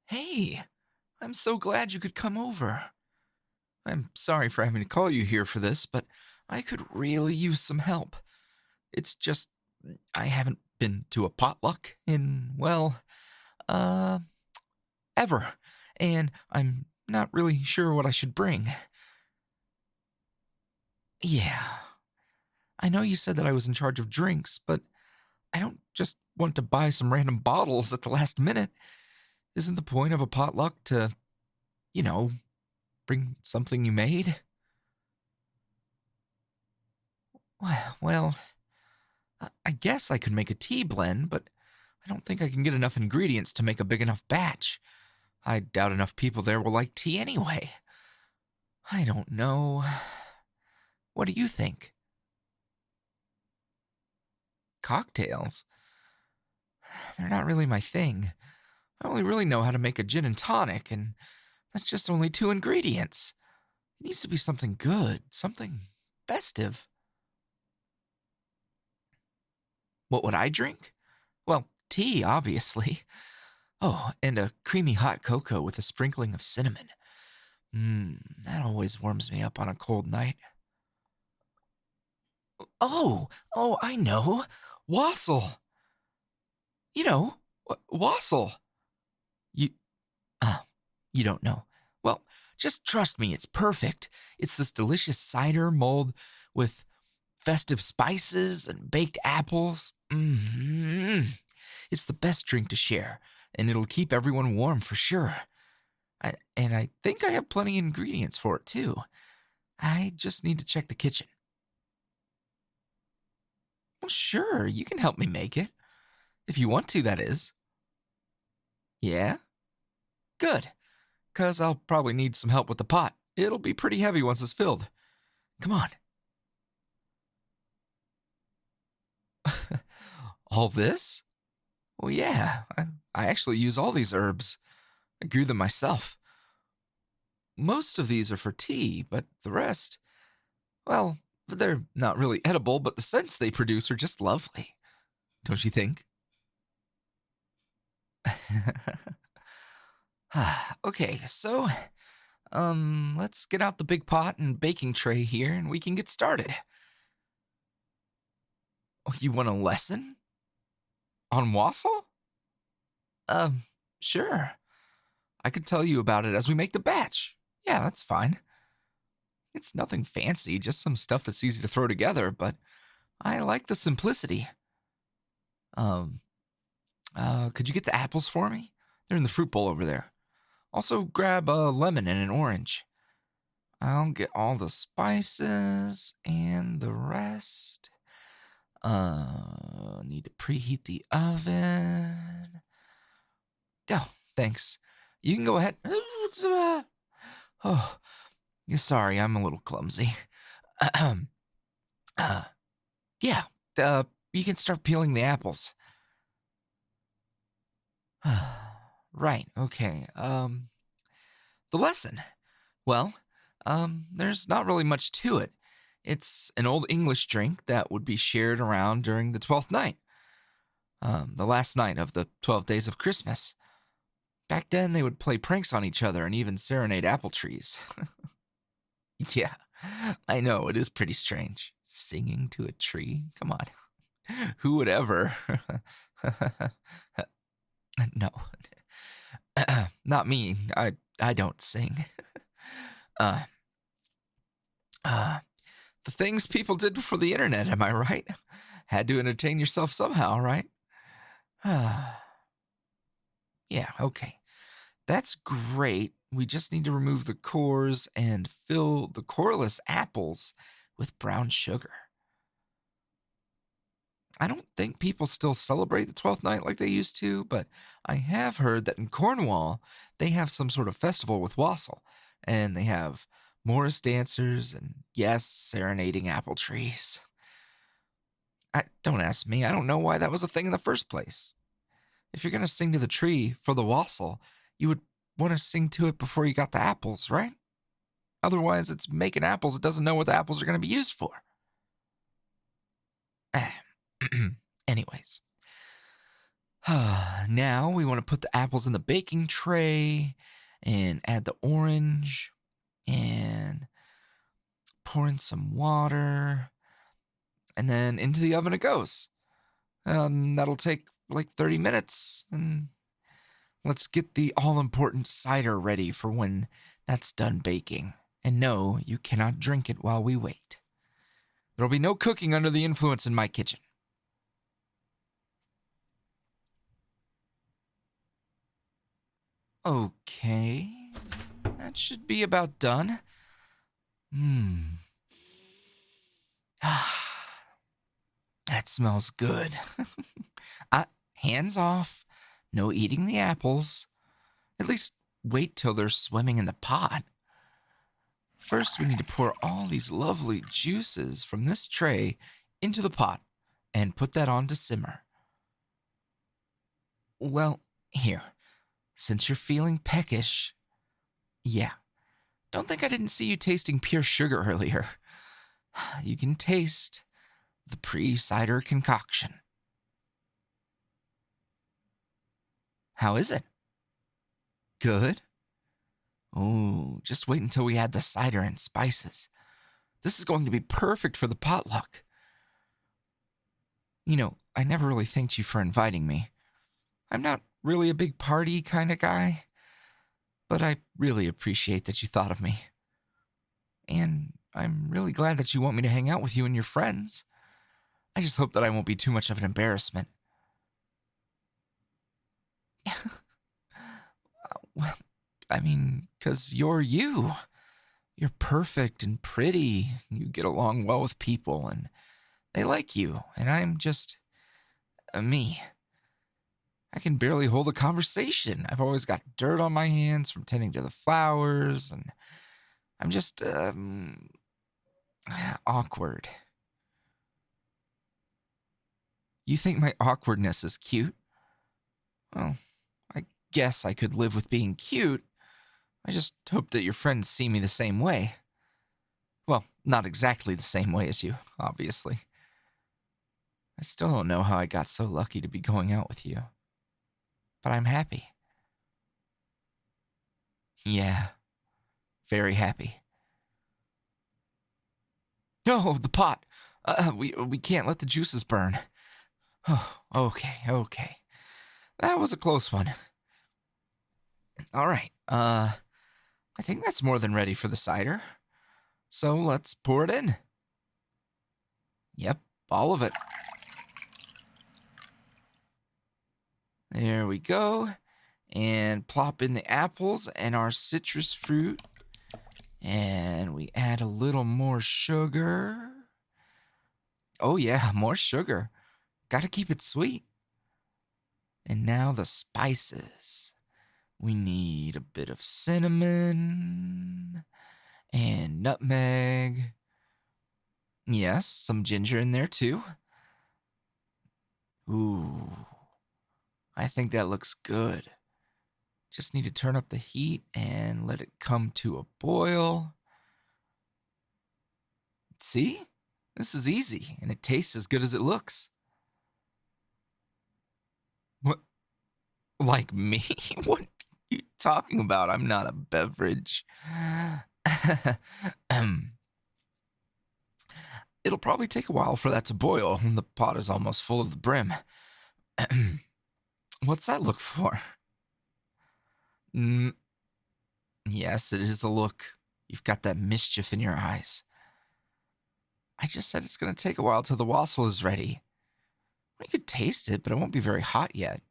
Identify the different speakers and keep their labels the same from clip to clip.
Speaker 1: Hey, I'm so glad you could come over. I'm sorry for having to call you here for this, but I could really use some help. It's just, I haven't been to a potluck in, well, uh, ever, and I'm not really sure what I should bring. Yeah, I know you said that I was in charge of drinks, but I don't just want to buy some random bottles at the last minute. Isn't the point of a potluck to, you know, bring something you made? Well, I guess I could make a tea blend, but I don't think I can get enough ingredients to make a big enough batch. I doubt enough people there will like tea anyway. I don't know. What do you think? Cocktails? They're not really my thing. I only really know how to make a gin and tonic, and that's just only two ingredients. It needs to be something good, something festive. What would I drink? Well, tea, obviously. Oh, and a creamy hot cocoa with a sprinkling of cinnamon. That always warms me up on a cold night. Oh, I know. Wassail. You know, Wassail. You, uh, you don't know. Well, just trust me, it's perfect. It's this delicious cider mulled with festive spices and baked apples. It's the best drink to share, and it'll keep everyone warm for sure. And I think I have plenty of ingredients for it too. I just need to check the kitchen. Well, sure, you can help me make it. If you want to, that is. Yeah? Good, because I'll probably need some help with the pot. It'll be pretty heavy once it's filled. Come on. All this? Well, yeah, I actually use all these herbs. I grew them myself. Most of these are for tea, but the rest, well, they're not really edible, but the scents they produce are just lovely. Don't you think? Okay, so, let's get out the big pot and baking tray here and we can get started. Oh, you want a lesson? On Wassail? Um, sure. I could tell you about it as we make the batch. Yeah, that's fine. It's nothing fancy, just some stuff that's easy to throw together, but I like the simplicity. Um, could you get the apples for me? They're in the fruit bowl over there. Also, grab a lemon and an orange. I'll get all the spices and the rest. Need to preheat the oven. Oh, thanks. You can go ahead. Oh, sorry, I'm a little clumsy. Ahem. uh, yeah, you can start peeling the apples. Right, okay. The lesson. Well, there's not really much to it. It's an old English drink that would be shared around during the 12th night, the last night of the 12 days of Christmas. Back then, they would play pranks on each other and even serenade apple trees. Yeah, I know, it is pretty strange. Singing to a tree? Come on. Who would ever? No, not me. I don't sing. Uh, uh, the things people did before the internet, am I right? Had to entertain yourself somehow, right? Yeah, okay. That's great. We just need to remove the cores and fill the coreless apples with brown sugar. I don't think people still celebrate the 12th night like they used to, but I have heard that in Cornwall, they have some sort of festival with wassail, and they have Morris dancers and, yes, serenading apple trees. Don't ask me. I don't know why that was a thing in the first place. If you're going to sing to the tree for the wassail, you would want to sing to it before you got the apples, right? Otherwise, it's making apples. It doesn't know what the apples are going to be used for. Anyways, Now we want to put the apples in the baking tray and add the orange and pour in some water, and then into the oven it goes. That'll take like 30 minutes, and let's get the all-important cider ready for when that's done baking. And no, you cannot drink it while we wait. There'll be no cooking under the influence in my kitchen. Okay, that should be about done. That smells good. Hands off. No eating the apples. At least wait till they're swimming in the pot. First, we need to pour all these lovely juices from this tray into the pot and put that on to simmer. Well, here, since you're feeling peckish, yeah, don't think I didn't see you tasting pure sugar earlier. You can taste the pre-cider concoction. How is it? Good? Oh, just wait until we add the cider and spices. This is going to be perfect for the potluck. You know, I never really thanked you for inviting me. I'm not really a big party kind of guy, but I really appreciate that you thought of me. And I'm really glad that you want me to hang out with you and your friends. I just hope that I won't be too much of an embarrassment. Well, I mean, 'cause you're you. You're perfect and pretty. You get along well with people, and they like you. And I'm just me. I can barely hold a conversation. I've always got dirt on my hands from tending to the flowers, and I'm just awkward. You think my awkwardness is cute? Well, I guess I could live with being cute. I just hope that your friends see me the same way. Well, not exactly the same way as you, obviously. I still don't know how I got so lucky to be going out with you. But I'm happy. Yeah, very happy. No, the pot. We can't let the juices burn. Oh, okay. That was a close one. All right. I think that's more than ready for the cider. So let's pour it in. Yep, all of it. There we go. And plop in the apples and our citrus fruit. And we add a little more sugar. Oh yeah, more sugar. Gotta keep it sweet. And now the spices. We need a bit of cinnamon and nutmeg. Yes, some ginger in there too. Ooh, I think that looks good. Just need to turn up the heat and let it come to a boil. See? This is easy, and it tastes as good as it looks. What? Like me? What are you talking about? I'm not a beverage. It'll probably take a while for that to boil. The pot is almost full of the brim. What's that look for? Mm, yes, it is a look. You've got that mischief in your eyes. I just said it's going to take a while till the wassail is ready. We could taste it, but it won't be very hot yet.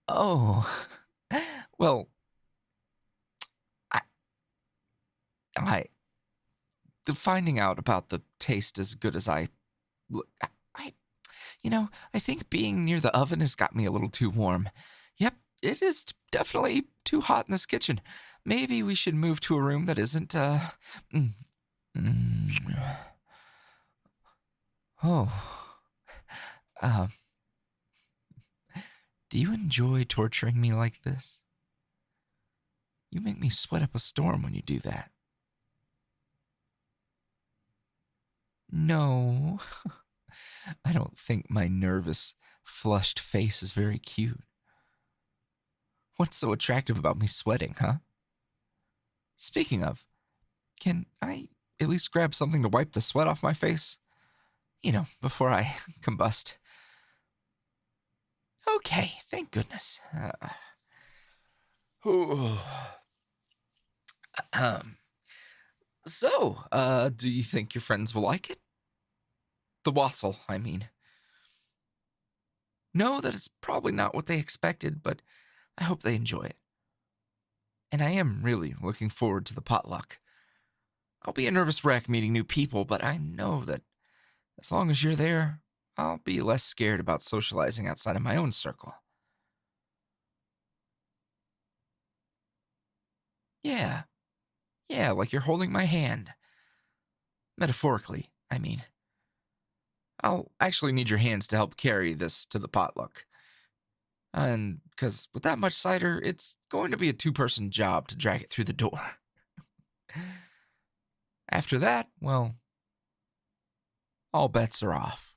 Speaker 1: Oh, well, I, I, the finding out about the taste as good as I, I think being near the oven has got me a little too warm. Yep, it is definitely too hot in this kitchen. Maybe we should move to a room that isn't, mm, mm. Oh, uh, do you enjoy torturing me like this? You make me sweat up a storm when you do that. No. I don't think my nervous, flushed face is very cute. What's so attractive about me sweating, huh? Speaking of, can I at least grab something to wipe the sweat off my face? Before I combust. Okay, thank goodness. Um, do you think your friends will like it? The wassail, I mean. Know that it's probably not what they expected, but I hope they enjoy it. And I am really looking forward to the potluck. I'll be a nervous wreck meeting new people, but I know that as long as you're there, I'll be less scared about socializing outside of my own circle. Yeah, yeah, like you're holding my hand. Metaphorically, I mean. I'll actually need your hands to help carry this to the potluck. And because with that much cider, it's going to be a two-person job to drag it through the door. After that, well, all bets are off.